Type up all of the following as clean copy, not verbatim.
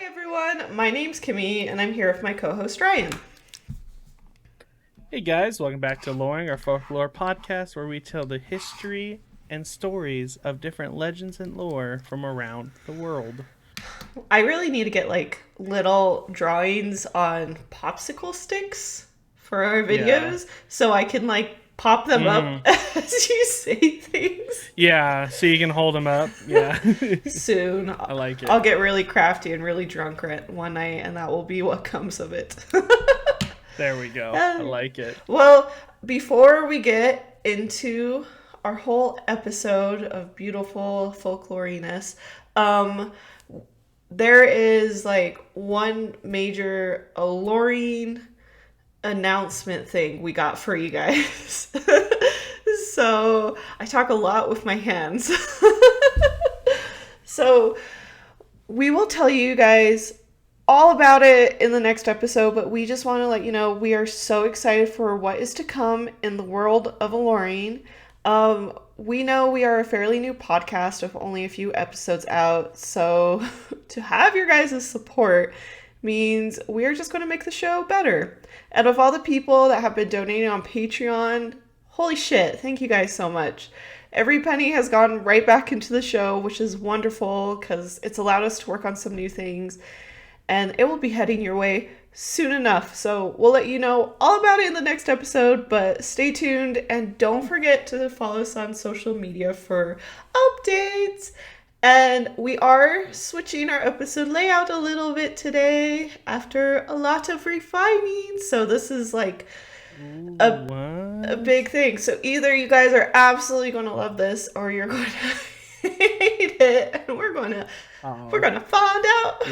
everyone, my name's Kimmy, and I'm here with my co-host Ryan. Hey guys, welcome back to Aloreing, our folklore podcast where we tell the history and stories of different legends and lore from around the world. I really need to get little drawings on popsicle sticks for our videos so I can pop them up as you say things. Yeah, so you can hold them up. Yeah. Soon. I like it. I'll get really crafty and really drunk one night, and that will be what comes of it. There we go. I like it. Well, before we get into our whole episode of beautiful folkloriness, there is one major Aloreing announcement thing we got for you guys. So I talk a lot with my hands. So we will tell you guys all about it in the next episode, but we just want to let you know we are so excited for what is to come in the world of Aloreing. We know we are a fairly new podcast with only a few episodes out, so to have your guys' support means we're just going to make the show better. And of all the people that have been donating on Patreon, holy shit, thank you guys so much. Every penny has gone right back into the show, which is wonderful because it's allowed us to work on some new things, and it will be heading your way soon enough. So we'll let you know all about it in the next episode, but stay tuned and don't forget to follow us on social media for updates. And we are switching our episode layout a little bit today after a lot of refining. So this is a big thing. So either you guys are absolutely going to love this or you're going to hate it, and we're going to find out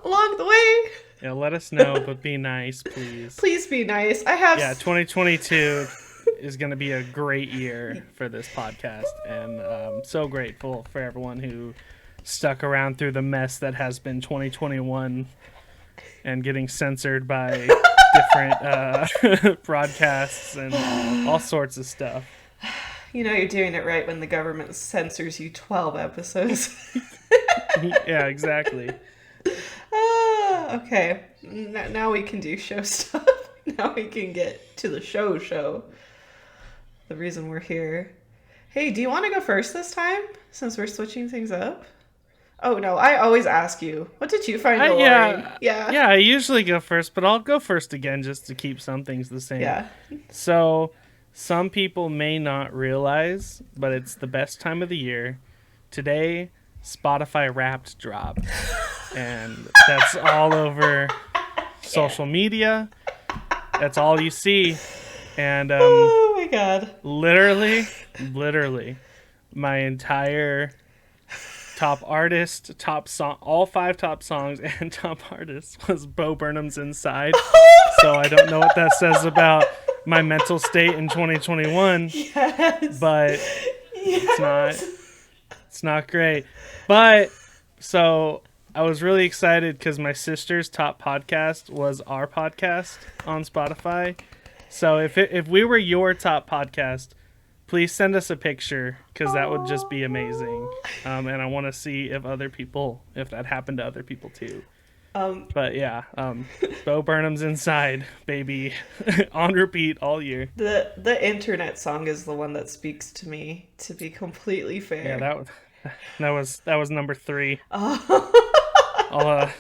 along the way. Yeah, let us know, but be nice, please. Please be nice. 2022 is going to be a great year for this podcast, and I'm so grateful for everyone who stuck around through the mess that has been 2021 and getting censored by different broadcasts and all sorts of stuff. You know you're doing it right when the government censors you 12 episodes. Yeah, exactly. Okay. Now we can do show stuff. Now we can get to the show. The reason we're here. Hey, do you want to go first this time? Since we're switching things up? Oh, no. I always ask you. What did you find Aloreing? Yeah, I usually go first, but I'll go first again just to keep some things the same. Yeah. So, some people may not realize, but it's the best time of the year. Today, Spotify Wrapped dropped. And that's all over social media. That's all you see. And oh my god. Literally, my entire top artist, top song, all 5 top songs and top artists was Bo Burnham's Inside. So I don't know what that says about my mental state in 2021. Yes. But it's not great. But so I was really excited because my sister's top podcast was our podcast on Spotify. So if we were your top podcast, please send us a picture because that would just be amazing. And I want to see if that happened to other people too. But yeah, Bo Burnham's Inside, baby, on repeat all year. The internet song is the one that speaks to me, to be completely fair. Yeah, that was number 3. I love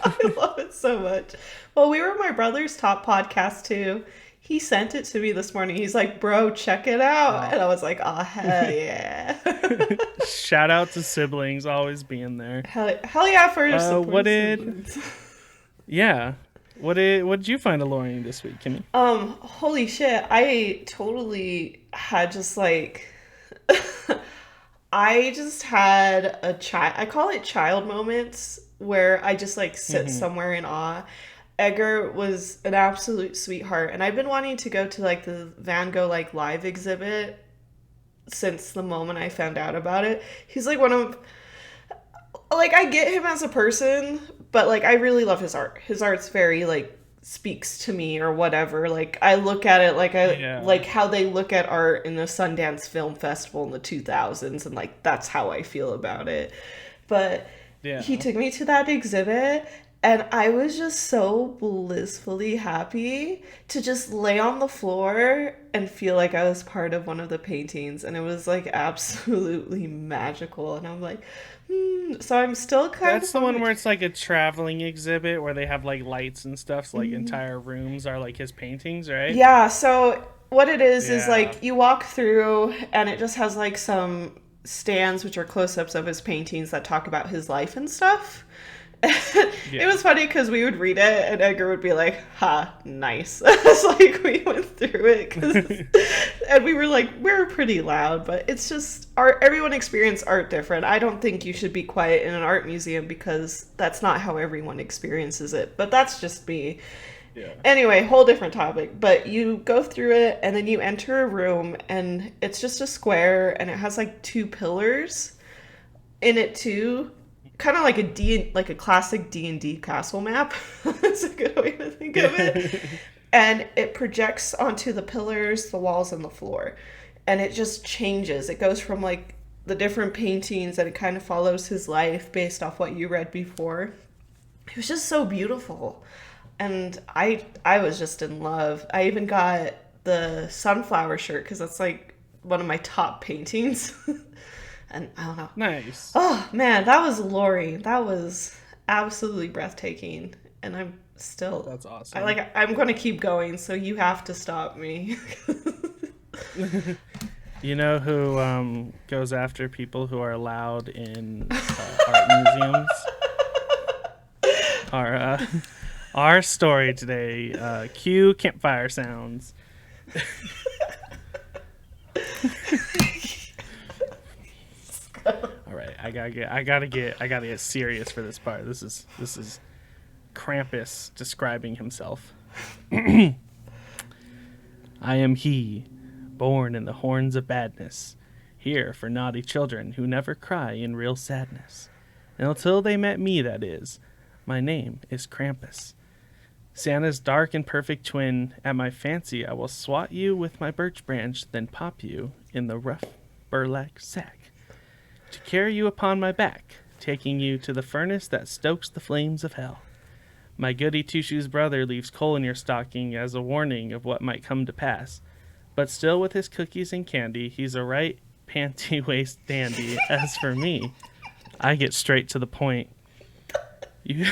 it so much. Well, we were my brother's top podcast too. He sent it to me this morning. He's like, bro, check it out. And I was like, oh, hell yeah. Shout out to siblings always being there. Hell yeah for your support. What did you find Aloreing this week, Kimmy? Holy shit. I totally had just I just had I call it child moments where I just sit somewhere in awe. Edgar was an absolute sweetheart, and I've been wanting to go to the Van Gogh live exhibit since the moment I found out about it. He's one of I get him as a person, but I really love his art. His art's very speaks to me or whatever. I look at it like how they look at art in the Sundance Film Festival in the 2000s, and that's how I feel about it. But he took me to that exhibit, And I was just so blissfully happy to just lay on the floor and feel like I was part of one of the paintings. And it was like absolutely magical. And I'm like, so I'm still kind That's of the on one the. where it's like a traveling exhibit where they have like lights and stuff, so like entire rooms are like his paintings, right? Yeah, so what it is Yeah. like you walk through and it just has like some stands which are close-ups of his paintings that talk about his life and stuff. It Yeah. was funny because we would read it and Edgar would be like, "Ha, nice." It's like we went through it and we were like, we're pretty loud, but it's just art. Everyone experience art different. I don't think you should be quiet in an art museum because that's not how everyone experiences it. But that's just me. Yeah. Anyway, whole different topic. But you go through it and then you enter a room and it's just a square and it has like two pillars in it too. Kind of like like a classic D&D castle map. That's a good way to think of it. And it projects onto the pillars, the walls, and the floor. And it just changes. It goes from like the different paintings and it kind of follows his life based off what you read before. It was just so beautiful. And I was just in love. I even got the sunflower shirt because that's like one of my top paintings. And I don't know. Nice. Oh man, that was Aloreing. That was absolutely breathtaking. And I'm still That's awesome. I'm gonna keep going, so you have to stop me. You know who goes after people who are loud in art museums? Our our story today. Cue campfire sounds. All right, I gotta get serious for this part. This is Krampus describing himself. I am he, born in the horns of badness, here for naughty children who never cry in real sadness. And until they met me, that is. My name is Krampus. Santa's dark and perfect twin. At my fancy, I will swat you with my birch branch, then pop you in the rough burlap sack to carry you upon my back, taking you to the furnace that stokes the flames of hell. My goody two-shoes brother leaves coal in your stocking as a warning of what might come to pass. But still with his cookies and candy, he's a right panty-waist dandy. As for me, I get straight to the point. You,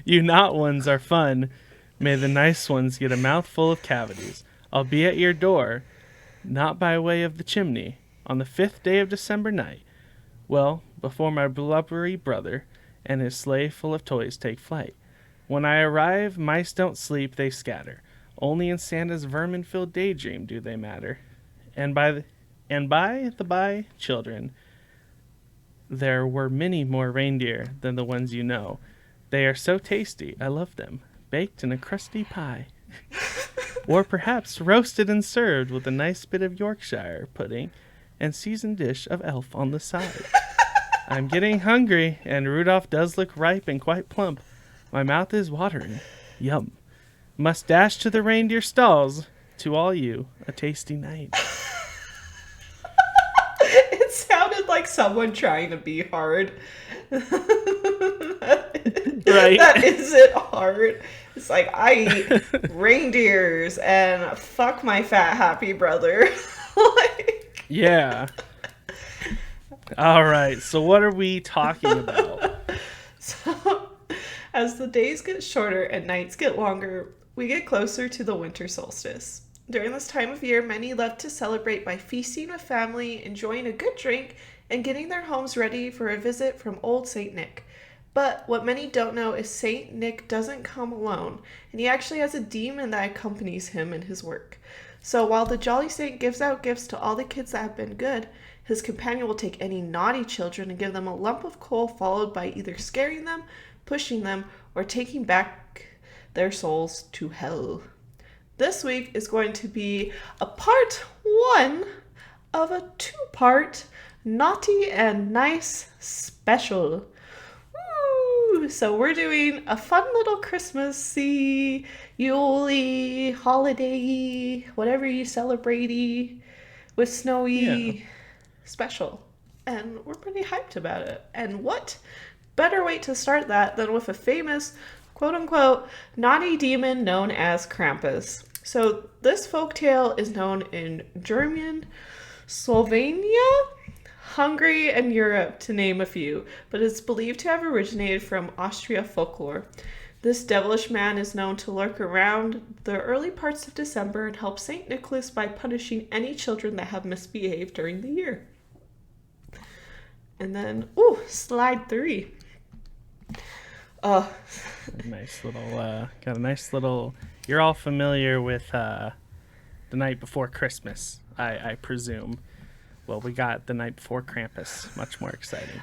you not ones are fun. May the nice ones get a mouthful of cavities. I'll be at your door, not by way of the chimney, on the 5th day of December night. Well, before my blubbery brother and his sleigh full of toys take flight. When I arrive, mice don't sleep, they scatter. Only in Santa's vermin-filled daydream do they matter. And by the by, children, there were many more reindeer than the ones you know. They are so tasty, I love them, baked in a crusty pie. Or perhaps roasted and served with a nice bit of Yorkshire pudding and seasoned dish of elf on the side. I'm getting hungry, and Rudolph does look ripe and quite plump. My mouth is watering. Yum. Must dash to the reindeer stalls. To all you, a tasty night. It sounded like someone trying to be hard. Right? That isn't hard. It's like I eat reindeers and fuck my fat happy brother. Like, Yeah. All right, so what are we talking about? so, as the days get shorter and nights get longer, we get closer to the winter solstice. During this time of year, many love to celebrate by feasting with family, enjoying a good drink, and getting their homes ready for a visit from old Saint Nick. But what many don't know is Saint Nick doesn't come alone, and he actually has a demon that accompanies him in his work. So while the Jolly Saint gives out gifts to all the kids that have been good, his companion will take any naughty children and give them a lump of coal, followed by either scaring them, pushing them, or taking back their souls to hell. This week is going to be a part one of a two-part naughty and nice special. Woo! So we're doing a fun little Christmassy, Yule-y, holiday, whatever you celebrate with Yeah. snowy special. And we're pretty hyped about it. And what better way to start that than with a famous, quote-unquote, naughty demon known as Krampus. So this folktale is known in German, Slovenia, Hungary, and Europe, to name a few, but it's believed to have originated from Austria folklore. This devilish man is known to lurk around the early parts of December and help St. Nicholas by punishing any children that have misbehaved during the year. And then, slide 3. Nice little, got a nice little, you're all familiar with The Night Before Christmas, I presume. Well, we got The Night Before Krampus, much more exciting.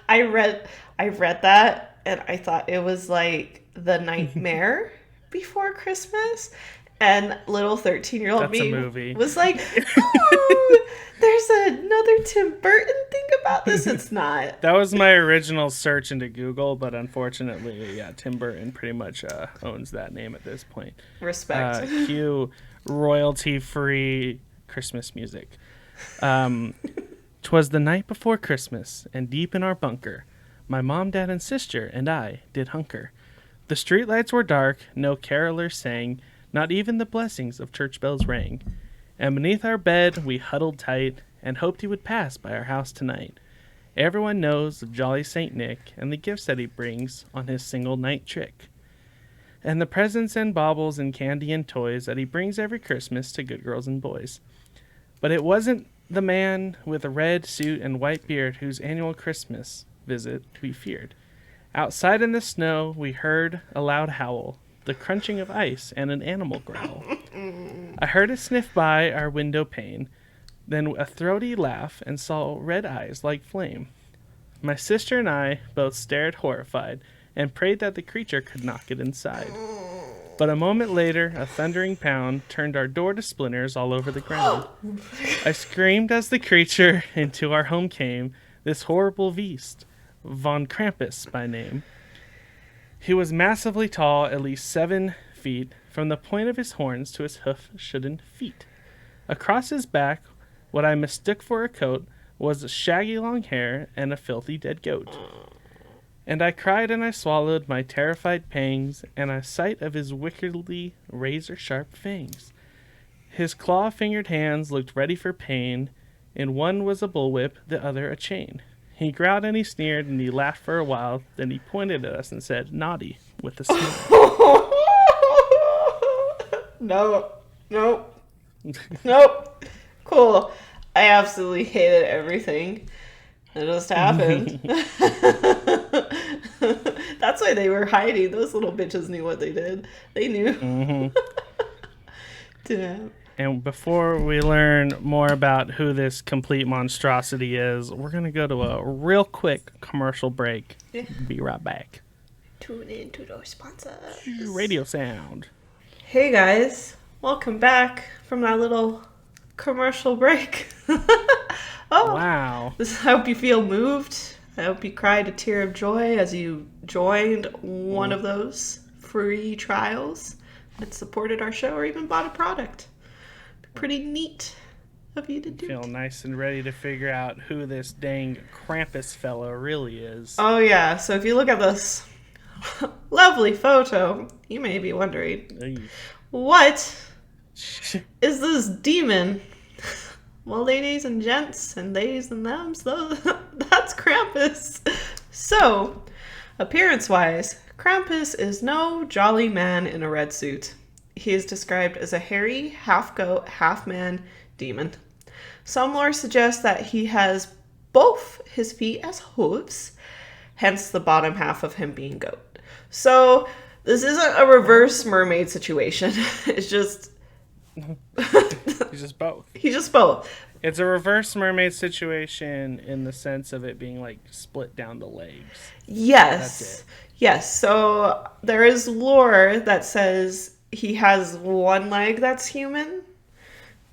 I read that and I thought it was like The Nightmare Before Christmas, and little 13-year-old me movie. Was like, oh, there's another Tim Burton thing about this. It's not. That was my original search into Google, but unfortunately, yeah, Tim Burton pretty much owns that name at this point. Respect. Cue royalty-free Christmas music. 'Twas the night before Christmas, and deep in our bunker, my mom, dad, and sister and I did hunker. The streetlights were dark, no carolers sang, not even the blessings of church bells rang. And beneath our bed we huddled tight, and hoped he would pass by our house tonight. Everyone knows of jolly Saint Nick, and the gifts that he brings on his single night trick. And the presents and baubles and candy and toys that he brings every Christmas to good girls and boys. But it wasn't the man with a red suit and white beard whose annual Christmas visit we feared. Outside in the snow we heard a loud howl, the crunching of ice and an animal growl. I heard it sniff by our window pane, then a throaty laugh, and saw red eyes like flame. My sister and I both stared horrified and prayed that the creature could not get inside. But a moment later, a thundering pound turned our door to splinters all over the ground. I screamed as the creature into our home came, this horrible beast, von Krampus by name. He was massively tall, at least 7 feet, from the point of his horns to his hoof-shooden feet. Across his back, what I mistook for a coat was shaggy long hair and a filthy dead goat. And I cried and I swallowed my terrified pangs, and a sight of his wickedly razor-sharp fangs. His claw-fingered hands looked ready for pain. In one was a bullwhip, the other a chain. He growled and he sneered and he laughed for a while. Then he pointed at us and said, "Naughty," with a smile. Nope. Cool. I absolutely hated everything that just happened. That's why they were hiding. Those little bitches knew what they did. They knew. Mm-hmm. Damn. And before we learn more about who this complete monstrosity is, we're going to go to a real quick commercial break. Yeah. Be right back. Tune in to those sponsors. Radio sound. Hey guys, welcome back from that little commercial break. Oh, wow. I hope you feel moved. I hope you cried a tear of joy as you joined one of those free trials that supported our show or even bought a product. Pretty neat of you to do. Feel nice and ready to figure out who this dang Krampus fellow really is. Oh yeah, so if you look at this lovely photo, you may be wondering, what is this demon? Well, ladies and gents, and theys and thems, that's Krampus. So, appearance-wise, Krampus is no jolly man in a red suit. He is described as a hairy, half-goat, half-man demon. Some lore suggests that he has both his feet as hooves, hence the bottom half of him being goat. So, this isn't a reverse mermaid situation. It's just... He's just both. He's just both. It's a reverse mermaid situation in the sense of it being like split down the legs. Yes. That's it. Yes. So there is lore that says he has one leg that's human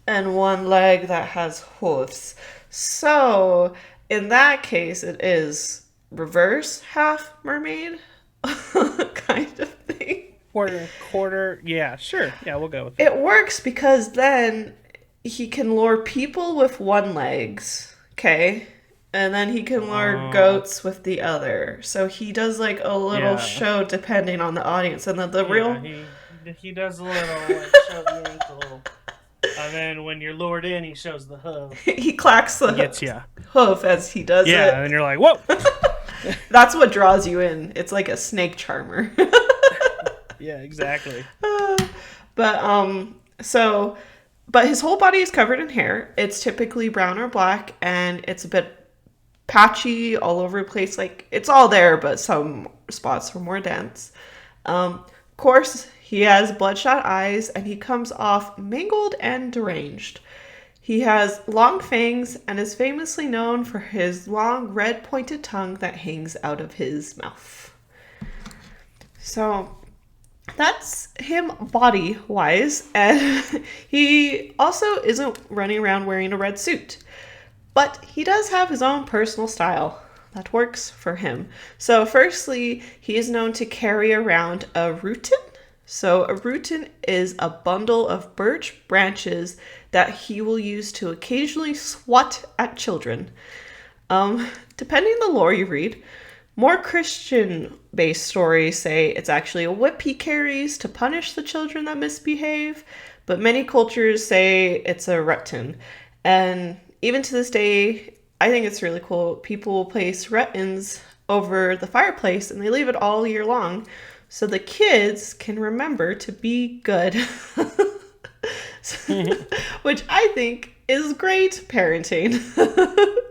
and one leg that has hooves. So in that case, it is reverse half mermaid kind of thing. Quarter, yeah, sure. Yeah, we'll go with it. It works because then he can lure people with one legs, okay? and then he can lure Oh, goats with the other. So he does like a little yeah. show depending on the audience, and then the Yeah, real he does a little like show the ankle, and then when you're lured in, he shows the hoof. he clacks He gets the you. hoof as he does Yeah, it. and then you're like, whoa. That's what draws you in. It's like a snake charmer. Yeah, exactly. So but his whole body is covered in hair. It's typically brown or black, and it's a bit patchy all over the place. Like it's all there, but some spots are more dense. Of course, he has bloodshot eyes, and he comes off mangled and deranged. He has long fangs and is famously known for his long red pointed tongue that hangs out of his mouth. So that's him body wise, and he also isn't running around wearing a red suit, but he does have his own personal style that works for him. So firstly, he is known to carry around a rutin. So a rutin is a bundle of birch branches that he will use to occasionally swat at children. Depending on the lore you read, more Christian based stories say it's actually a whip he carries to punish the children that misbehave, but many cultures say it's a rutin. And even to this day, I think it's really cool. People will place rutins over the fireplace and they leave it all year long so the kids can remember to be good. Which I think is great parenting.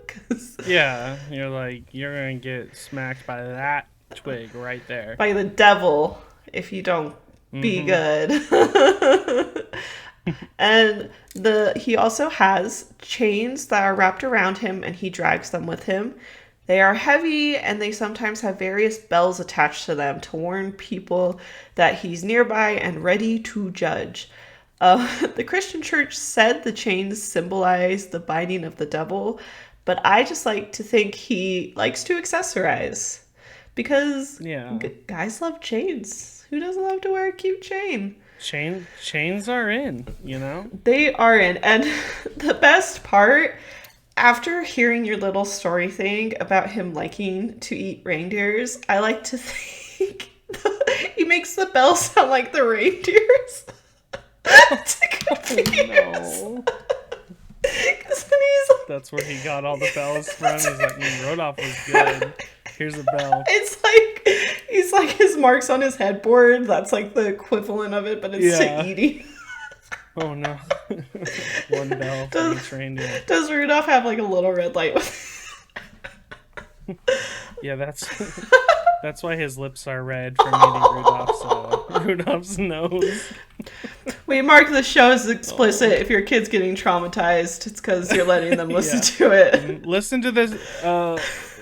'Cause Yeah, you're like, you're gonna get smacked by that twig right there. by the devil if you don't be Mm-hmm. good. And he also has chains that are wrapped around him and he drags them with him. They are heavy and they sometimes have various bells attached to them to warn people that he's nearby and ready to judge. The Christian church said the chains symbolize the binding of the devil, but I just like to think he likes to accessorize because Yeah. guys love chains. Who doesn't love to wear a cute chain? Chains are in, you know? They are in. And the best part, after hearing your little story thing about him liking to eat reindeers, I like to think he makes the bell sound like the reindeers. To confuse. No. 'Cause then he's That's where he got all the bells from. He's like, Rodolph was good. Here's a bell. it's like he's like his marks on his headboard. That's like the equivalent of it, but it's Yeah. to eating. Oh no. One bell for each reindeer. Does Rudolph have like a little red light? Yeah, that's why his lips are red from eating Rudolph's nose. We mark the show as explicit. If your kid's getting traumatized, it's because you're letting them listen to it. Listen to this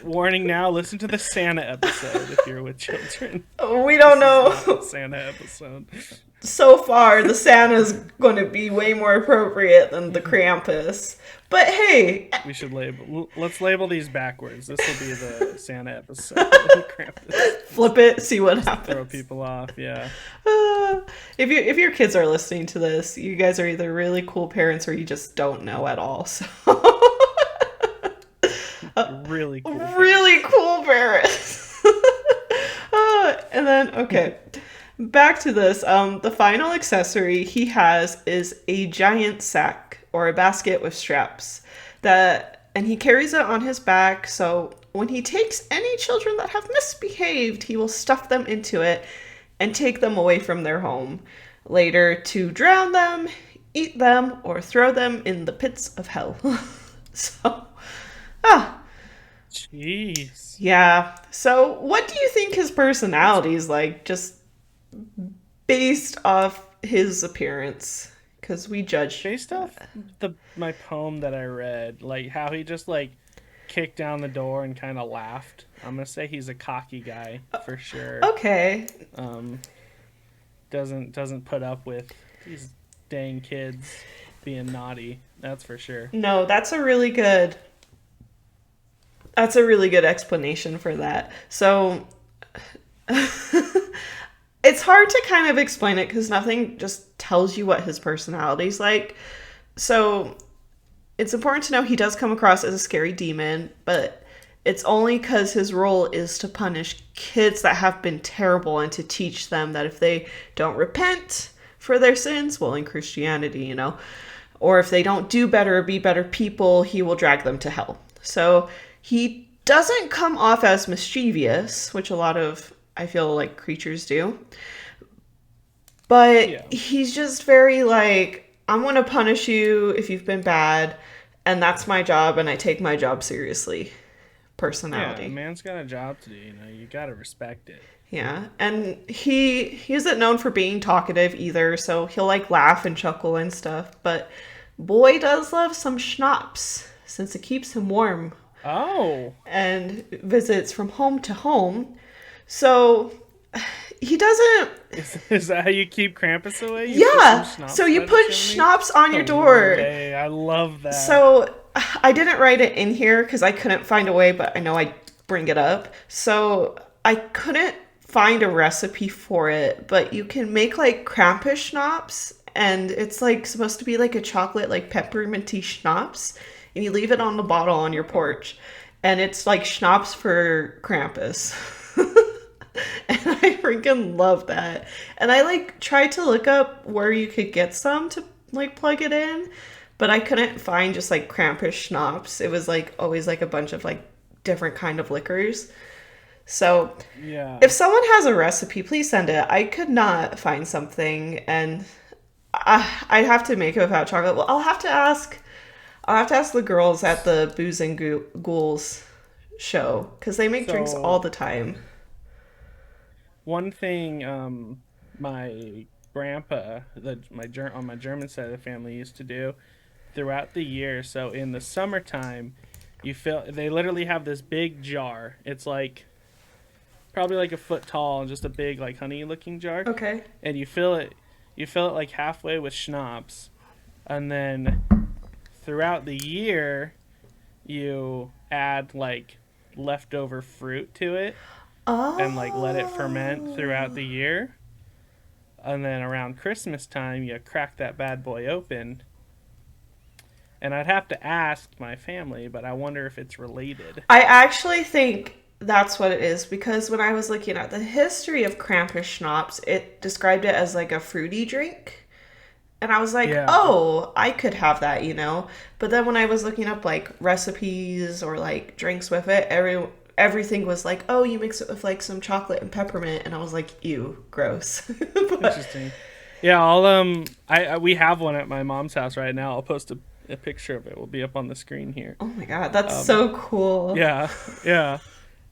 warning now. Listen to the Santa episode if you're with children. We don't know. The Santa episode. So far, the Santa's going to be way more appropriate than the Krampus. But hey, We should let's label these backwards. This will be the Santa episode. Krampus. flip it, see what Throw happens. people off, yeah. If your kids are listening to this, you guys are either really cool parents or you just don't know at all. So Really cool. really cool parents. And then okay, back to this. The final accessory he has is a giant sack or a basket with straps and he carries it on his back. So when he takes any children that have misbehaved, he will stuff them into it and take them away from their home later to drown them, eat them, or throw them in the pits of hell. So, Jeez. yeah. So, what do you think his personality is like, just based off his appearance? Because we judge. Based off my poem that I read, like how he just like kicked down the door and kind of laughed. I'm gonna say he's a cocky guy for sure. Okay. Doesn't put up with these dang kids being naughty. That's for sure. No, that's a really good. That's a really good explanation for that. So, it's hard to kind of explain it because nothing just tells you what his personality's like. So, it's important to know he does come across as a scary demon, but it's only because his role is to punish kids that have been terrible and to teach them that if they don't repent for their sins, well, in Christianity, you know, or if they don't do better or be better people, he will drag them to hell. So he doesn't come off as mischievous, which a lot of, I feel like, creatures do. But he's just very like, I'm going to punish you if you've been bad, and that's my job, and I take my job seriously. Personality. Yeah, a man's got a job to do, you know, you gotta respect it. Yeah, and he isn't known for being talkative either, so he'll like laugh and chuckle and stuff, but boy does love some schnapps, since it keeps him warm. Oh. And visits from home to home. So he doesn't... Is that how you keep Krampus away? Yeah, so you put schnapps on your door. Hey, I love that. So I didn't write it in here because I couldn't find a way, but I know I bring it up. So I couldn't find a recipe for it, but you can make like Krampus schnapps, and it's like supposed to be like a chocolate, like pepperminty schnapps, and you leave it on the bottle on your porch, and it's like schnapps for Krampus. And I freaking love that. And I like tried to look up where you could get some to like plug it in, but I couldn't find just like Krampus schnapps. It was like always like a bunch of like different kind of liquors. So yeah, if someone has a recipe, please send it. I could not find something, and I'd have to make it without chocolate. Well, I'll have to ask the girls at the Booze and Ghouls show, because they make drinks all the time. One thing my grandpa, on my German side of the family, used to do throughout the year. So in the summertime, they literally have this big jar. It's like probably like a foot tall and just a big like honey looking jar. Okay. And you fill it like halfway with schnapps, and then throughout the year you add like leftover fruit to it. Oh. And like let it ferment throughout the year, and then around Christmas time you crack that bad boy open. And I'd have to ask my family, but I wonder if it's related. I actually think that's what it is, because when I was looking at the history of Krampus schnapps, it described it as like a fruity drink. And I was like, oh, I could have that, you know? But then when I was looking up like recipes or like drinks with it, everything was like, oh, you mix it with like some chocolate and peppermint, and I was like, ew, gross. But... Interesting. Yeah, I'll we have one at my mom's house right now. I'll post a picture of it. Will be up on the screen here. Oh my god, that's so cool. Yeah.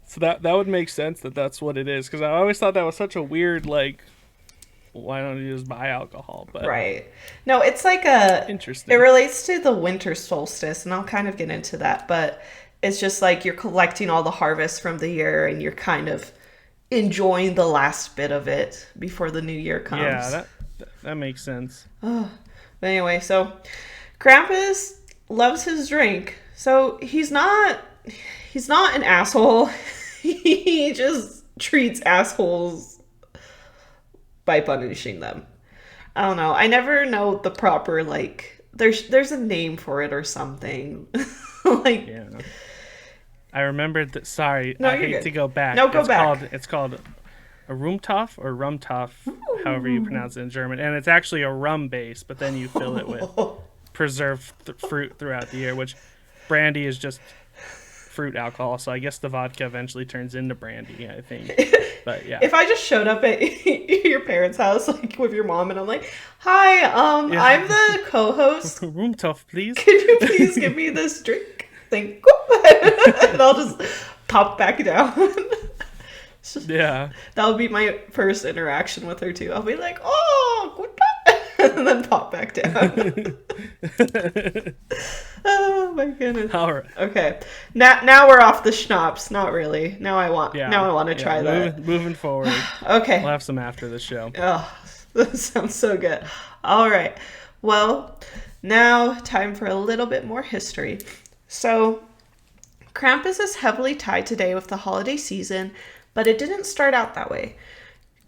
So that would make sense that's what it is, because I always thought that was such a weird like, why don't you just buy alcohol? But right. No, it's like interesting. It relates to the winter solstice, and I'll kind of get into that, but it's just like you're collecting all the harvest from the year, and you're kind of enjoying the last bit of it before the new year comes. Yeah, that makes sense. Oh. But anyway, so Krampus loves his drink. So he's not an asshole. He just treats assholes by punishing them. I don't know. I never know the proper, like, there's a name for it or something. Like, yeah. I remembered that. Sorry, no, I hate good. to go back. No, go back. It's called a Rumtopf or Rumtopf, however you pronounce it in German, and it's actually a rum base, but then you fill it with preserved fruit throughout the year, which brandy is just fruit alcohol. So I guess the vodka eventually turns into brandy, I think. But yeah. If I just showed up at your parents' house, like with your mom, and I'm like, "Hi, I'm the co-host. Rumtopf, please. Can you please give me this drink? Thank you." And I'll just pop back down. Yeah. That'll be my first interaction with her too. I'll be like, "Oh, good," and then pop back down. Oh my goodness. All right. Okay. Now we're off the schnapps. Not really. Now I want to try that. Moving forward. Okay. We'll have some after the show. Oh, that sounds so good. All right. Well, now time for a little bit more history. So, Krampus is heavily tied today with the holiday season, but it didn't start out that way.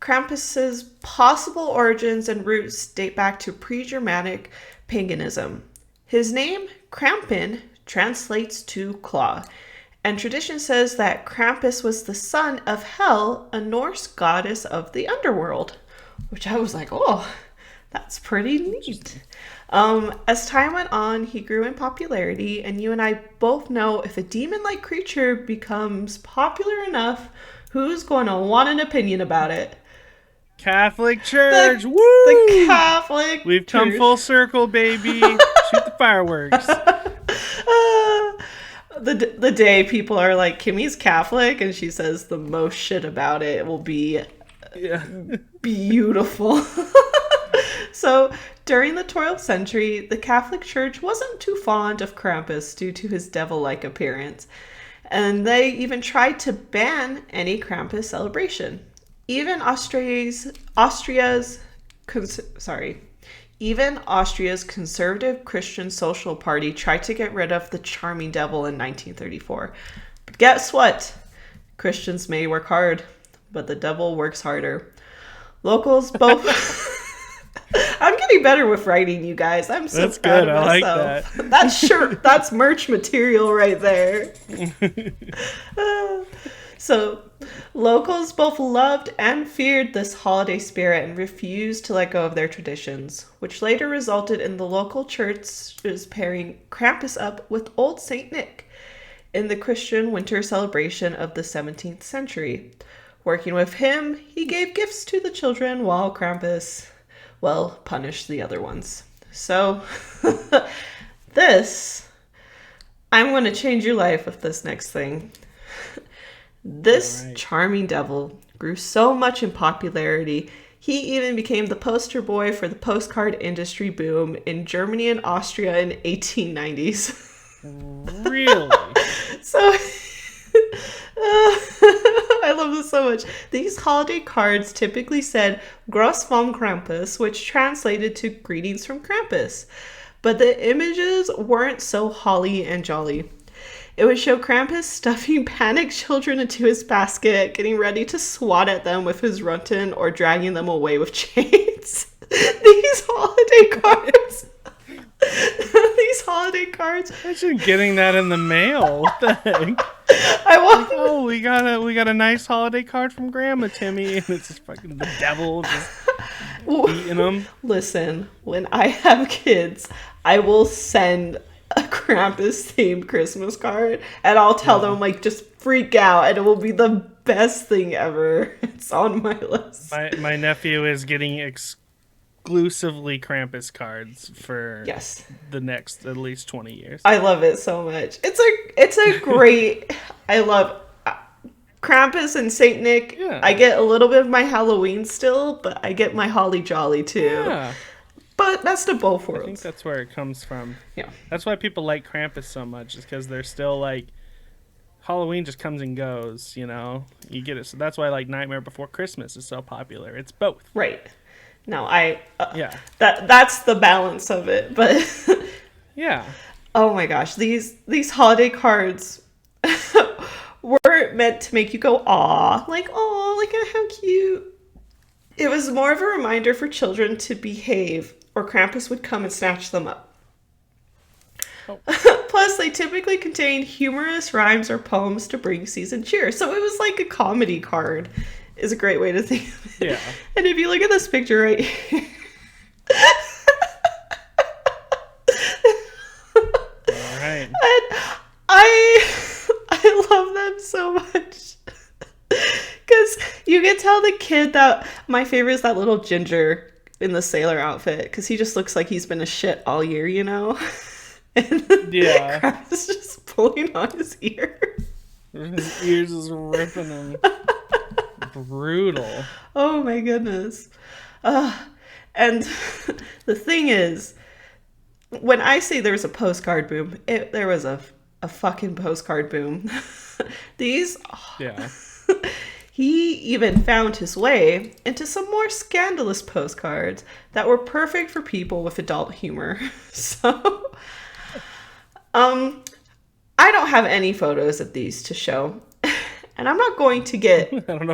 Krampus's possible origins and roots date back to pre-Germanic paganism. His name, Krampen translates to claw. And tradition says that Krampus was the son of Hel, a Norse goddess of the underworld. Which I was like, oh, that's pretty neat. As time went on, he grew in popularity, and you and I both know if a demon-like creature becomes popular enough, who's going to want an opinion about it? Catholic Church! Woo! The Catholic We've come Church. full circle, baby. Shoot the fireworks. The day people are like, Kimmy's Catholic, and she says the most shit about it will be beautiful. So, during the 12th century, the Catholic Church wasn't too fond of Krampus due to his devil-like appearance. And they even tried to ban any Krampus celebration. Even Austria's conservative Christian social party tried to get rid of the charming devil in 1934. But guess what? Christians may work hard, but the devil works harder. Locals both... I'm getting better with writing, you guys. I'm so proud of myself. I like that. That's merch material right there. So, locals both loved and feared this holiday spirit and refused to let go of their traditions, which later resulted in the local churches pairing Krampus up with Old Saint Nick in the Christian winter celebration of the 17th century. Working with him, he gave gifts to the children while Krampus, well, punished the other ones. So, I'm going to change your life with this next thing. This charming devil grew so much in popularity, he even became the poster boy for the postcard industry boom in Germany and Austria in 1890s. Really? So, I love this so much. These holiday cards typically said Gruß vom Krampus, which translated to greetings from Krampus. But the images weren't so holly and jolly. It would show Krampus stuffing panicked children into his basket, getting ready to swat at them with his runton or dragging them away with chains. These holiday cards. These holiday cards. Imagine getting that in the mail. What the heck? We got a nice holiday card from Grandma Timmy, and it's just fucking the devil just eating them. Listen, when I have kids, I will send a Krampus themed Christmas card, and I'll tell them like just freak out, and it will be the best thing ever. It's on my list. My nephew is getting exclusively Krampus cards for the next at least 20 years. I love it so much. It's a great. I love Krampus and Saint Nick. Yeah. I get a little bit of my Halloween still, but I get my Holly Jolly too. Yeah. But that's the both worlds. I think that's where it comes from. Yeah. That's why people like Krampus so much, is because they're still like, Halloween just comes and goes, you know? You get it. So that's why like Nightmare Before Christmas is so popular. It's both. Right. No, that's the balance of it, but yeah. Oh my gosh, these holiday cards weren't meant to make you go aw, like look at how cute. It was more of a reminder for children to behave, or Krampus would come and snatch them up. Oh. Plus, they typically contained humorous rhymes or poems to bring season cheer, so it was like a comedy card. Is a great way to think of it. Yeah. And if you look at this picture right here. Alright. And I love them so much. Because you can tell the kid that my favorite is that little ginger in the sailor outfit. Because he just looks like he's been a shit all year, you know? And yeah. Krampus is just pulling on his ear. His ears is ripping him. Brutal. Oh my goodness. And the thing is, when I say there was a postcard boom, there was a fucking postcard boom. These... Yeah. He even found his way into some more scandalous postcards that were perfect for people with adult humor. So, I don't have any photos of these to show. And I'm not going to get... I don't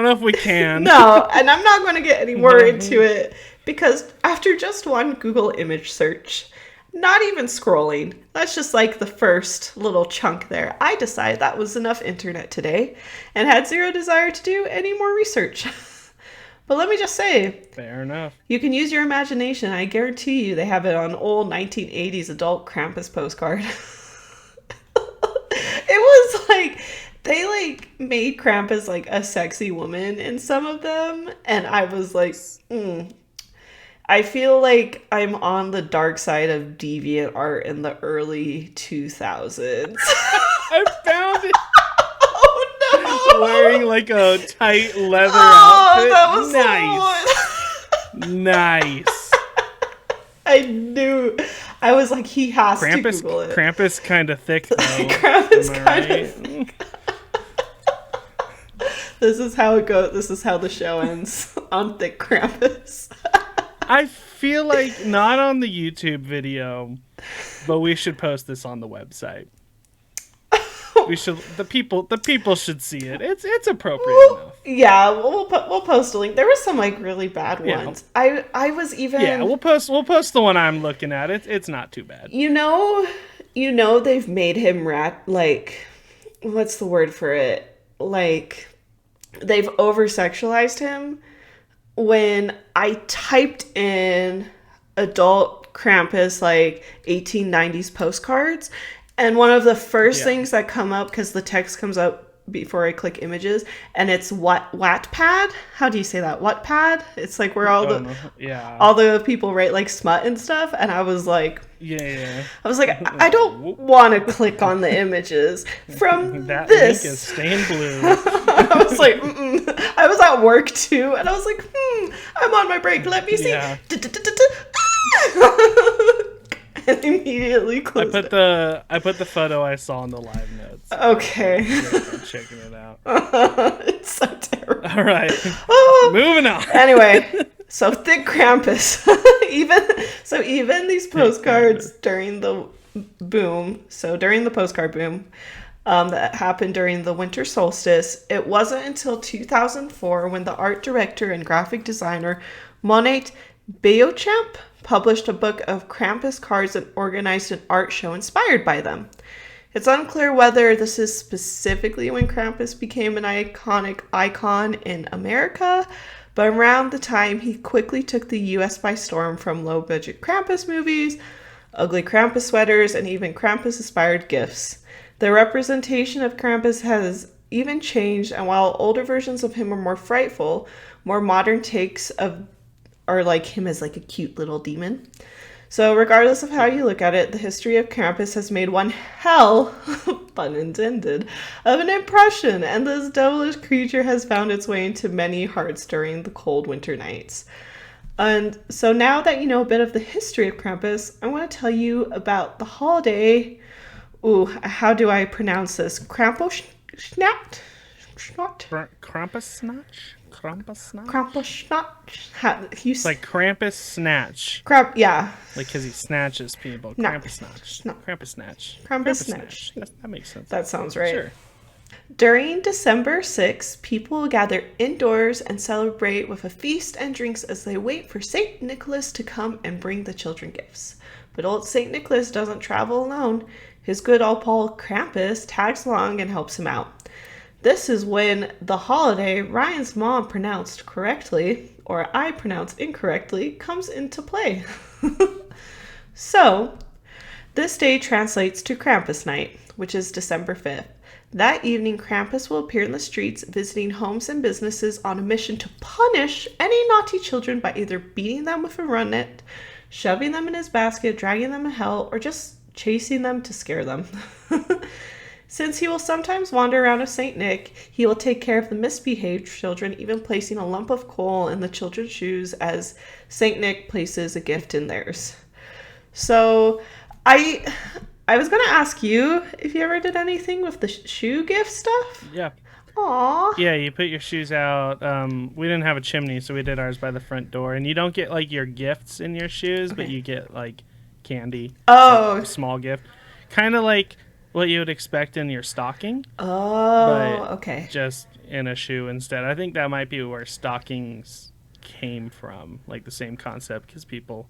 know if we can. No, and I'm not going to get any more into it, because after just one Google image search, Not even scrolling. That's just like the first little chunk there. I decided that was enough internet today and had zero desire to do any more research. But let me just say, Fair enough. you can use your imagination. I guarantee you they have it on old 1980s adult Krampus postcard. It was like they like made Krampus like a sexy woman in some of them, and I was like, I feel like I'm on the dark side of deviant art in the early 2000s. I found it. Oh no! Wearing like a tight leather Oh, outfit. that was Nice. Nice. I knew. I was like, he has to Google it. Krampus kind of thick though. Krampus Am I kind right? of thick. This is how it goes. This is how the show ends on Thick Krampus. I feel like not on the YouTube video, but we should post this on the website. We should. The people should see it. It's appropriate enough. Yeah, we'll post a link. There was some like really bad ones. Yeah. I was even. Yeah, we'll post the one I'm looking at. It's not too bad. You know, they've made him like, what's the word for it? Like, they've over sexualized him. When I typed in adult Krampus like 1890s postcards, and one of the first things that come up, because the text comes up before I click images, and it's Wattpad. How do you say that? Wattpad? It's like where all the people write like smut and stuff. And I was like, I was like, I don't want to click on the images from that this. link is stained blue. I was like, I was at work too, and I was like, I'm on my break. Let me see. Yeah. And immediately closed it. I put the photo I saw in the live notes. Okay. Checking it out. It's so terrible. All right. Moving on. Anyway, so Thick Krampus. even these postcards during the boom. So during the postcard boom, that happened during the winter solstice, it wasn't until 2004 when the art director and graphic designer Monet Beauchamp published a book of Krampus cards and organized an art show inspired by them. It's unclear whether this is specifically when Krampus became an iconic icon in America, but around the time he quickly took the US by storm from low-budget Krampus movies, ugly Krampus sweaters, and even Krampus-inspired gifts. The representation of Krampus has even changed, and while older versions of him are more frightful, more modern takes are like him as like a cute little demon. So regardless of how you look at it, the history of Krampus has made one hell, pun intended, of an impression, and this devilish creature has found its way into many hearts during the cold winter nights. And so now that you know a bit of the history of Krampus, I want to tell you about the holiday. Ooh, how do I pronounce this? Krampus Night? Krampus Snatch? Krampus Snatch? Krampus Night. It's like Krampus Snatch. Yeah. Like, because he snatches people. Krampus Snatch. Krampus Snatch. Krampus Snatch. That makes sense. That sounds right. Sure. During December 6th, people gather indoors and celebrate with a feast and drinks as they wait for St. Nicholas to come and bring the children gifts. But old St. Nicholas doesn't travel alone. His good old pal Krampus tags along and helps him out. This is when the holiday Ryan's mom pronounced correctly, or I pronounced incorrectly, comes into play. So, this day translates to Krampus Night, which is December 5th. That evening, Krampus will appear in the streets, visiting homes and businesses on a mission to punish any naughty children by either beating them with a run net, shoving them in his basket, dragging them to hell, or just chasing them to scare them. Since he will sometimes wander around with St. Nick, he will take care of the misbehaved children, even placing a lump of coal in the children's shoes as St. Nick places a gift in theirs. So, I was going to ask you if you ever did anything with the shoe gift stuff. Yeah. Aww. Yeah, you put your shoes out. We didn't have a chimney, so we did ours by the front door. And you don't get, like, your gifts in your shoes, but you get, like, candy. Oh. Like a small gift. Kind of like what you would expect in your stocking. Oh, okay. Just in a shoe instead. I think that might be where stockings came from, like the same concept, because people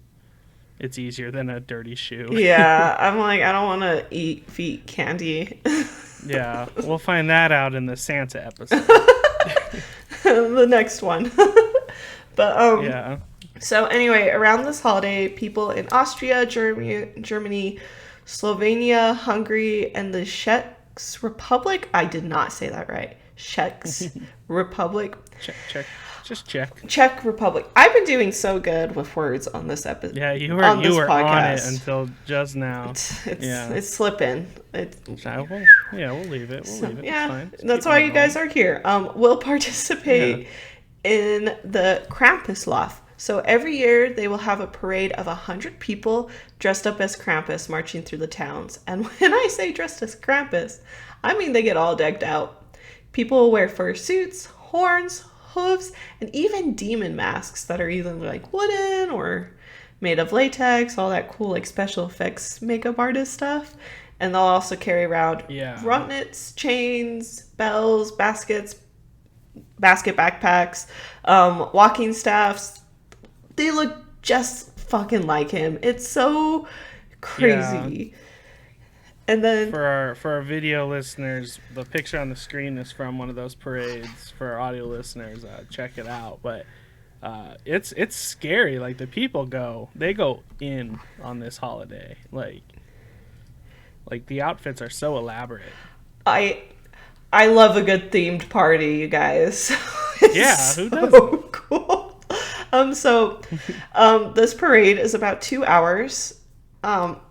it's easier than a dirty shoe. Yeah, I'm like, I don't want to eat feet candy. Yeah, we'll find that out in the Santa episode. The next one. But Yeah. so anyway, around this holiday, people in Austria, Germany, Slovenia, Hungary, and the Czech Republic. I did not say that right. Czech Republic. Check. Just check. Czech Republic. I've been doing so good with words on this episode. Yeah, you were on it until just now. It's slipping. We'll leave it. We'll leave it. Yeah, it's fine. that's why you guys are here. We'll participate in the Krampus. So every year they will have a parade of 100 people dressed up as Krampus marching through the towns. And when I say dressed as Krampus, I mean they get all decked out. People will wear fur suits, horns, hooves, and even demon masks that are either like wooden or made of latex, all that cool like special effects makeup artist stuff. And they'll also carry around runtnets, chains, bells, basket backpacks, walking staffs. They look just fucking like him. It's so crazy. Yeah. And then for our video listeners, the picture on the screen is from one of those parades. For our audio listeners, check it out. But it's scary. Like the people go in on this holiday. Like the outfits are so elaborate. I love a good themed party, you guys. Who doesn't? Cool. This parade is about 2 hours.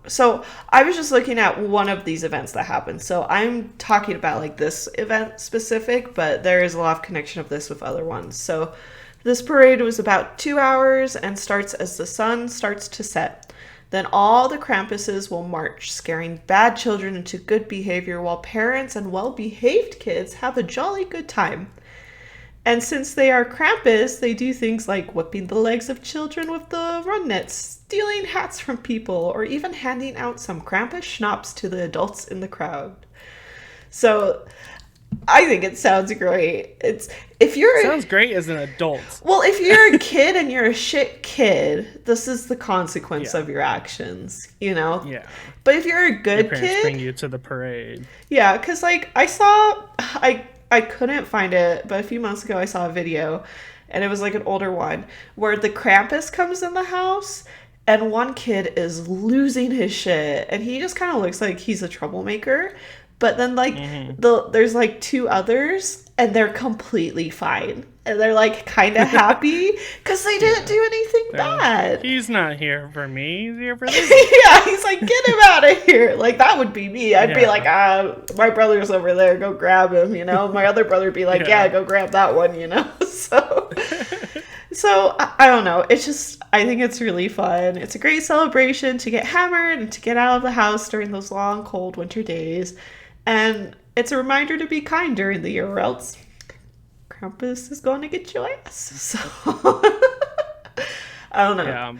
So I was just looking at one of these events that happened. So I'm talking about like this event specific, but there is a lot of connection of this with other ones. So this parade was about 2 hours and starts as the sun starts to set. Then all the Krampuses will march, scaring bad children into good behavior while parents and well-behaved kids have a jolly good time. And since they are Krampus, they do things like whipping the legs of children with the run nets, stealing hats from people, or even handing out some Krampus schnapps to the adults in the crowd. So I think it sounds great. Sounds great as an adult. Well, if you're a kid and you're a shit kid, this is the consequence of your actions, you know? Yeah. But if you're a good your parents kid, bring you to the parade. Yeah, because like I couldn't find it, but a few months ago I saw a video, and it was like an older one, where the Krampus comes in the house, and one kid is losing his shit, and he just kind of looks like he's a troublemaker. But then like there's like two others, and they're completely fine, and they're like kind of happy because they didn't do anything bad. He's not here for me. He's here for this. Yeah, he's like, get him out of here. Like that would be me. I'd be like, my brother's over there. Go grab him. You know, my other brother would be like, yeah, go grab that one. You know, So I don't know. It's just, I think it's really fun. It's a great celebration to get hammered and to get out of the house during those long, cold winter days. And it's a reminder to be kind during the year, or else Krampus is going to get your ass. So I don't know. Yeah.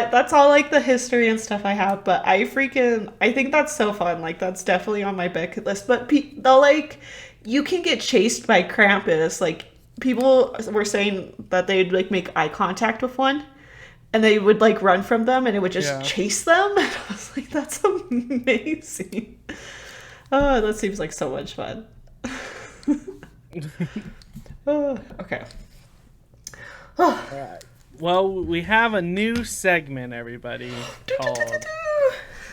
That's all like the history and stuff I have, but I think that's so fun. Like that's definitely on my bucket list. But they'll like, you can get chased by Krampus. Like people were saying that they'd like make eye contact with one, and they would like run from them, and it would just chase them. And I was like, that's amazing. Oh, that seems like so much fun. Okay. All right. Well, we have a new segment, everybody, called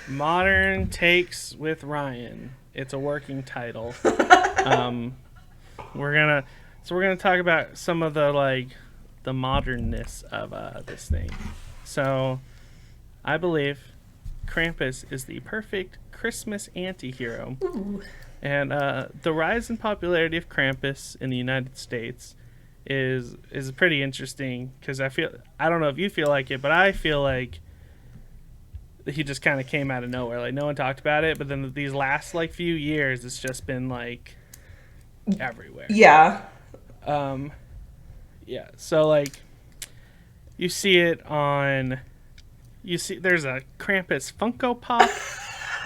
Modern Takes with Ryan. It's a working title. We're gonna talk about some of the modernness of this thing. So, I believe Krampus is the perfect Christmas anti-hero. Ooh. And the rise in popularity of Krampus in the United States is pretty interesting, because I don't know if you feel like it, but I feel like he just kind of came out of nowhere. Like no one talked about it, but then these last few years it's just been like everywhere. Yeah. Yeah. So you see it on. There's a Krampus Funko Pop.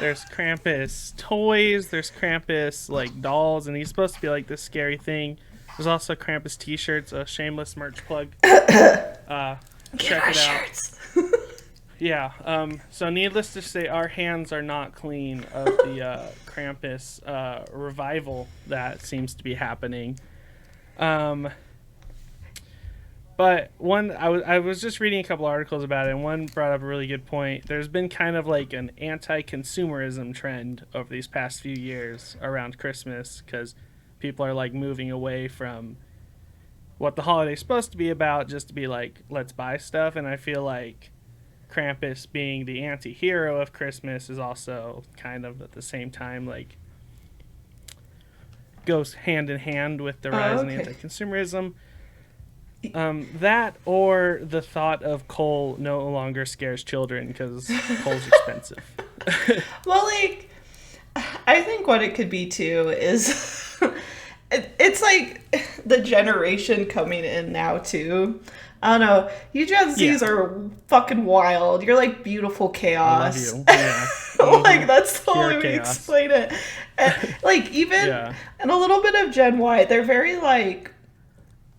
There's Krampus toys. There's Krampus dolls, and he's supposed to be like this scary thing. There's also Krampus T-shirts. A shameless merch plug. Check it out. Yeah. So needless to say, our hands are not clean of the Krampus revival that seems to be happening. Um, but I was just reading a couple articles about it, and one brought up a really good point. There's been kind of like an anti-consumerism trend over these past few years around Christmas because people are like moving away from what the holiday's supposed to be about, just to be like, let's buy stuff. And I feel like Krampus being the anti-hero of Christmas is also kind of at the same time like goes hand in hand with the rise in anti-consumerism. That or the thought of coal no longer scares children because coal's expensive. Well, like, I think what it could be too is it's like the generation coming in now too. I don't know. You Gen Zs are fucking wild. You're like beautiful chaos. I love you. Yeah. Like, that's the Pure only way to chaos. explain it. And, like, even and a little bit of Gen Y, they're very like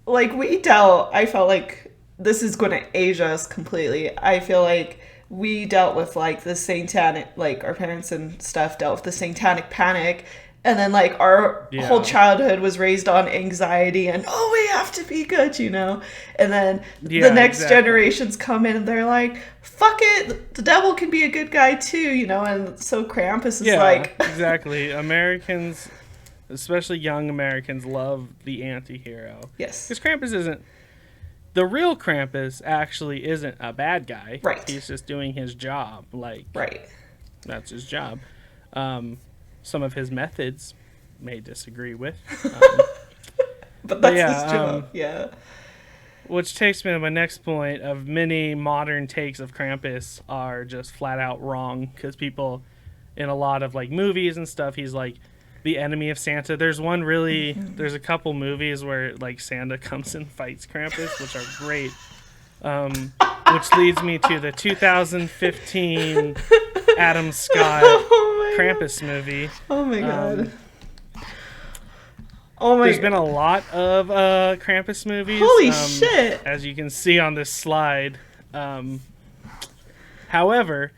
I felt like this is going to age us completely. I feel like we dealt with like the satanic, like our parents and stuff dealt with the satanic panic. And then, like, our whole childhood was raised on anxiety and, we have to be good, you know? And then the next generations come in and they're like, fuck it, the devil can be a good guy too, you know? And so Krampus is like... exactly. Americans, especially young Americans, love the anti-hero. Yes. Because Krampus isn't... The real Krampus actually isn't a bad guy. Right. He's just doing his job. Like, that's his job. Some of his methods may disagree with. But that's his job, Which takes me to my next point of many modern takes of Krampus are just flat out wrong. Because people, in a lot of like movies and stuff, he's like the enemy of Santa. There's a couple movies where like Santa comes and fights Krampus, which are great. Which leads me to the 2015 Adam Scott Krampus movie. Oh my god. There's been a lot of Krampus movies. Holy shit. As you can see on this slide. However,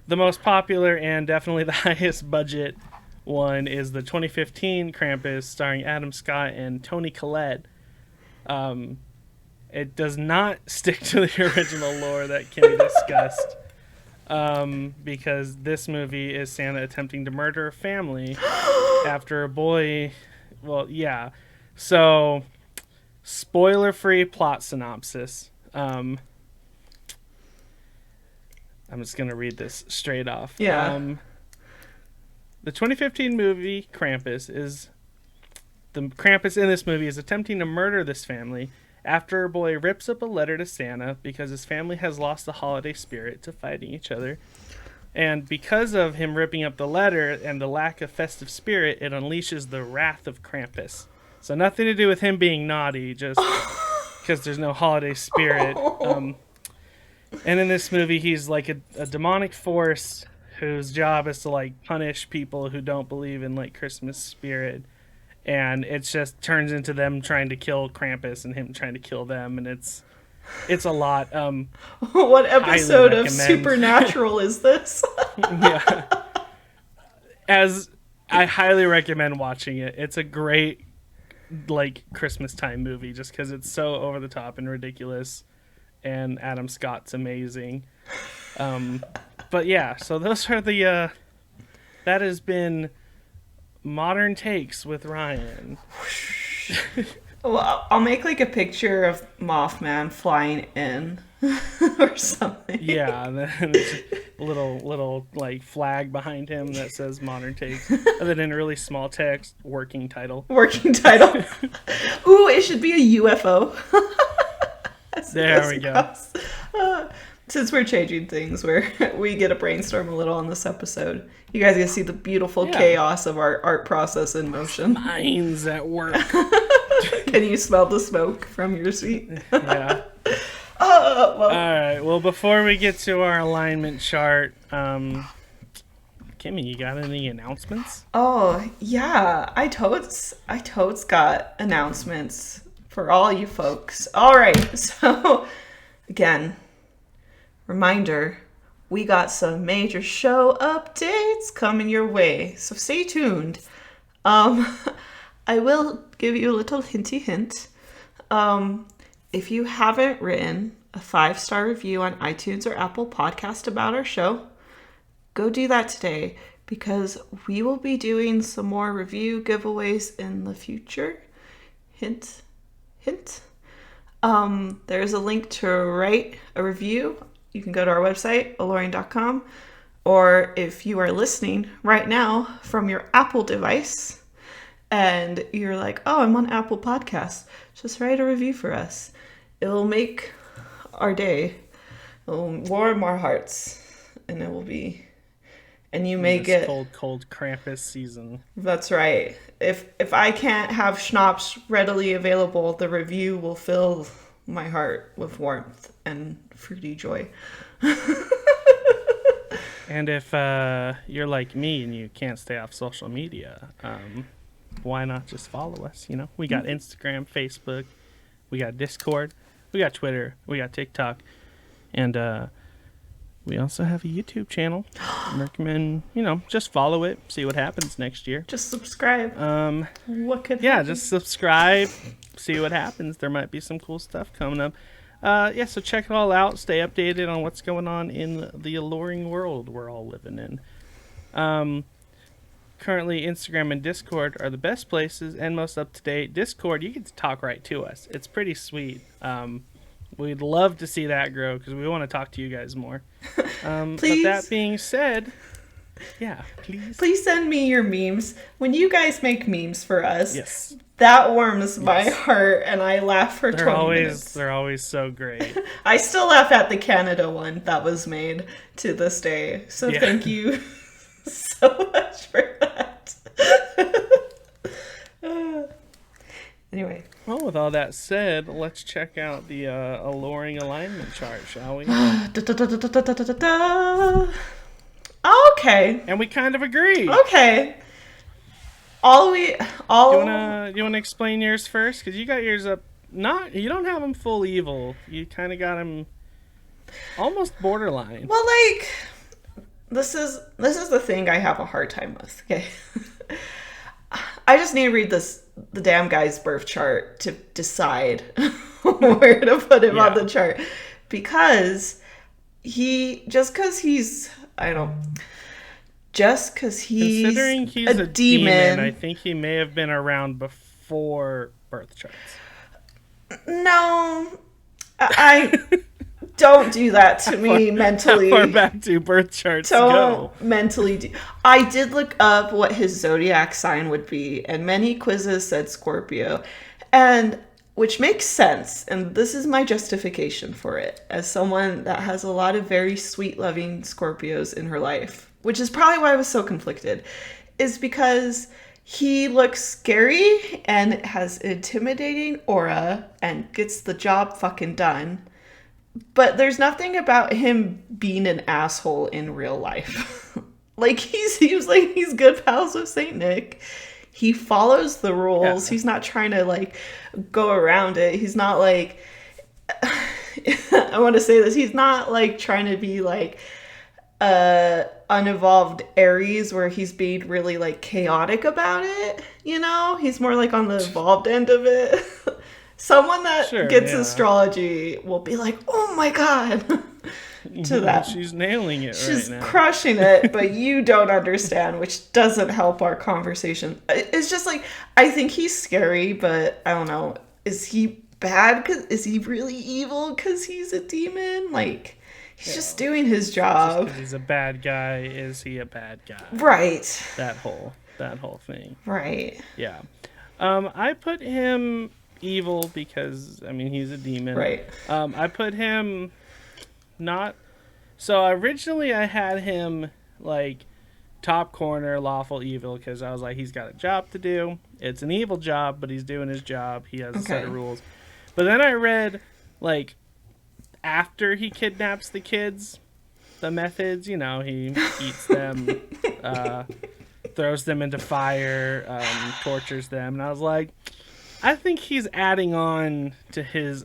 the most popular and definitely the highest budget one is the 2015 Krampus starring Adam Scott and Toni Collette. It does not stick to the original lore that Kimmy discussed. Because this movie is Santa attempting to murder a family after a boy... Well, yeah. So, spoiler-free plot synopsis. I'm just going to read this straight off. Yeah. The 2015 movie Krampus is... The Krampus in this movie is attempting to murder this family after a boy rips up a letter to Santa because his family has lost the holiday spirit to fighting each other. And because of him ripping up the letter and the lack of festive spirit, it unleashes the wrath of Krampus. So nothing to do with him being naughty, just because there's no holiday spirit. And in this movie, he's like a demonic force whose job is to like punish people who don't believe in like Christmas spirit. And it just turns into them trying to kill Krampus and him trying to kill them, and it's a lot. What episode of Supernatural is this? Yeah. As I highly recommend watching it. It's a great like Christmas time movie just because it's so over the top and ridiculous, and Adam Scott's amazing. But yeah, so those are the that has been modern takes with Ryan. Well, I'll make like a picture of Mothman flying in or something. Yeah, and then there's a little like flag behind him that says modern takes. And then in really small text, working title. Working title. Ooh, it should be a UFO. There we go. Since we're changing things, where we get to brainstorm a little on this episode, you guys get to see the beautiful chaos of our art process in motion. Minds at work. Can you smell the smoke from your seat? Yeah. Well. All right. Well, before we get to our alignment chart, Kimmy, you got any announcements? Oh yeah, I totes got announcements for all you folks. All right, so again. Reminder, we got some major show updates coming your way, so stay tuned. Um, I will give you a little hinty hint. If you haven't written a 5-star review on iTunes or Apple Podcast about our show, go do that today because we will be doing some more review giveaways in the future. Hint, hint. There's a link to write a review. You can go to our website, aloreing.com, or if you are listening right now from your Apple device and you're like, oh, I'm on Apple Podcasts, just write a review for us. It'll make our day. It'll warm our hearts, and it will be. And you may get cold Krampus season. That's right. If I can't have schnapps readily available, the review will fill my heart with warmth and fruity joy. And if you're like me and you can't stay off social media, why not just follow us? You know, we got Instagram, Facebook, we got Discord, we got Twitter, we got TikTok, and we also have a YouTube channel. I recommend, just follow it, see what happens next year. Just subscribe. What could happen? Just subscribe, see what happens. There might be some cool stuff coming up. So check it all out. Stay updated on what's going on in the alluring world we're all living in. Currently, Instagram and Discord are the best places and most up-to-date. Discord, you get to talk right to us. It's pretty sweet. We'd love to see that grow because we want to talk to you guys more. But that being said, please send me your memes. When you guys make memes for us, yes, that warms my heart, and I laugh for 20 minutes. They're always so great. I still laugh at the Canada one that was made to this day. So thank you so much for that. Anyway. Well, with all that said, let's check out the Aloreing alignment chart, shall we? Okay. And we kind of agree. Okay. You wanna explain yours first? Because you got yours up. You don't have them full evil. You kind of got them almost borderline. Well, this is the thing I have a hard time with. Okay. I just need to read the damn guy's birth chart to decide where to put him on the chart, because considering he's a demon, I think he may have been around before birth charts. No, I don't do that to me mentally. How far back do birth charts go? Mentally do. I did look up what his zodiac sign would be, and many quizzes said Scorpio, and which makes sense. And this is my justification for it, as someone that has a lot of very sweet, loving Scorpios in her life, which is probably why I was so conflicted, is because he looks scary and has an intimidating aura and gets the job fucking done. But there's nothing about him being an asshole in real life. He seems like he's good pals with Saint Nick. He follows the rules. Yeah. He's not trying to go around it. He's not I want to say this. He's not trying to be unevolved Aries where he's being really chaotic about it. He's more on the evolved end of it. Someone that gets astrology will be like, oh my God, to that. She's nailing it She's right now. Crushing it, but you don't understand, which doesn't help our conversation. It's just I think he's scary, but I don't know. Is he bad? Is he really evil because he's a demon? He's just doing his job. Just 'cause he's a bad guy, is he a bad guy? Right. That whole thing. Right. Yeah. I put him evil because he's a demon. Right. I put him not. So originally I had him top corner lawful evil because I was he's got a job to do. It's an evil job, but he's doing his job. He has a set of rules. But then I read after he kidnaps the kids, the methods. He eats them, throws them into fire, tortures them, and I was I think he's adding on to his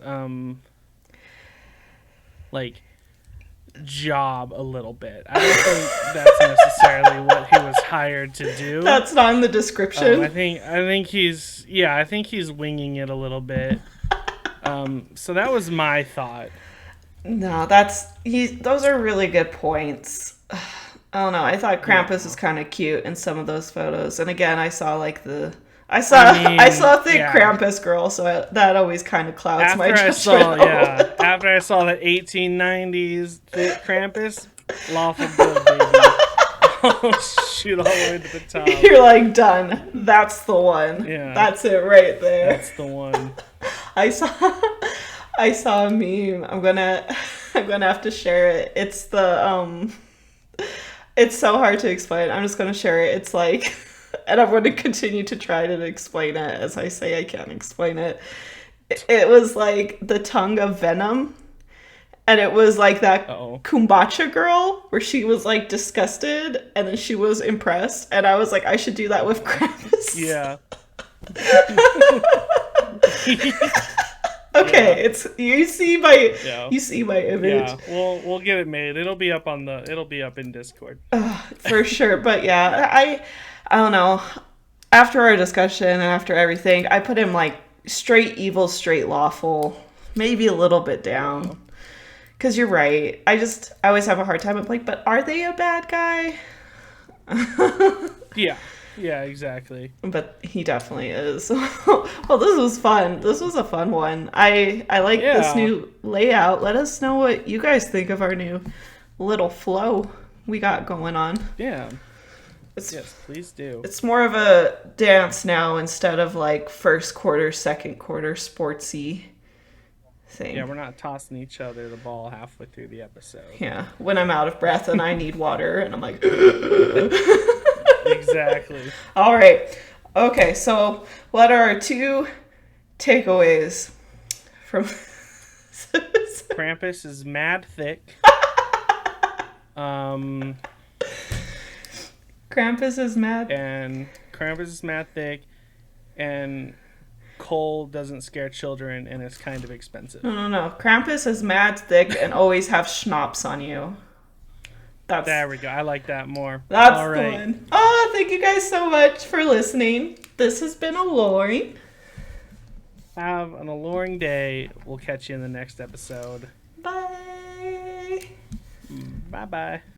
job a little bit. I don't think that's necessarily what he was hired to do. That's not in the description. I think he's winging it a little bit. So that was my thought. No, those are really good points. I don't know. I thought Krampus was kind of cute in some of those photos. And again, I saw thick Krampus girl, so that always kind of clouds my judgment. After I saw that 1890s thick Krampus, lawful good, baby. Oh, shoot all the way to the top. You're like, done. That's the one. Yeah. That's it right there. That's the one. I saw a meme. I'm gonna have to share it. It's it's so hard to explain. I'm just gonna share it. It's like, and I'm going to continue to try to explain it as I say I can't explain it. It was like the tongue of venom. And it was like that kombucha girl where she was like disgusted and then she was impressed. And I was like, I should do that with Krampus. Yeah. Okay, you see my image. Yeah, we'll get it made. It'll be up in Discord. For sure. But yeah, I don't know. After our discussion and after everything, I put him like straight evil, straight lawful, maybe a little bit down. Because you're right. I always have a hard time. I'm like, but are they a bad guy? Yeah, exactly. But he definitely is. Well, this was fun. This was a fun one. I like this new layout. Let us know what you guys think of our new little flow we got going on. Yeah. Yes, please do. It's more of a dance now instead of like first quarter, second quarter sportsy thing. Yeah, we're not tossing each other the ball halfway through the episode. Yeah, when I'm out of breath and I need water and I'm like... Exactly. All right. Okay, so what are our 2 takeaways from... Krampus is mad thick. Krampus is mad. And Krampus is mad thick. And coal doesn't scare children and it's kind of expensive. No. Krampus is mad thick and always have schnapps on you. There we go. I like that more. That's all right. The one. Oh, thank you guys so much for listening. This has been Aloreing. Have an alluring day. We'll catch you in the next episode. Bye. Bye-bye.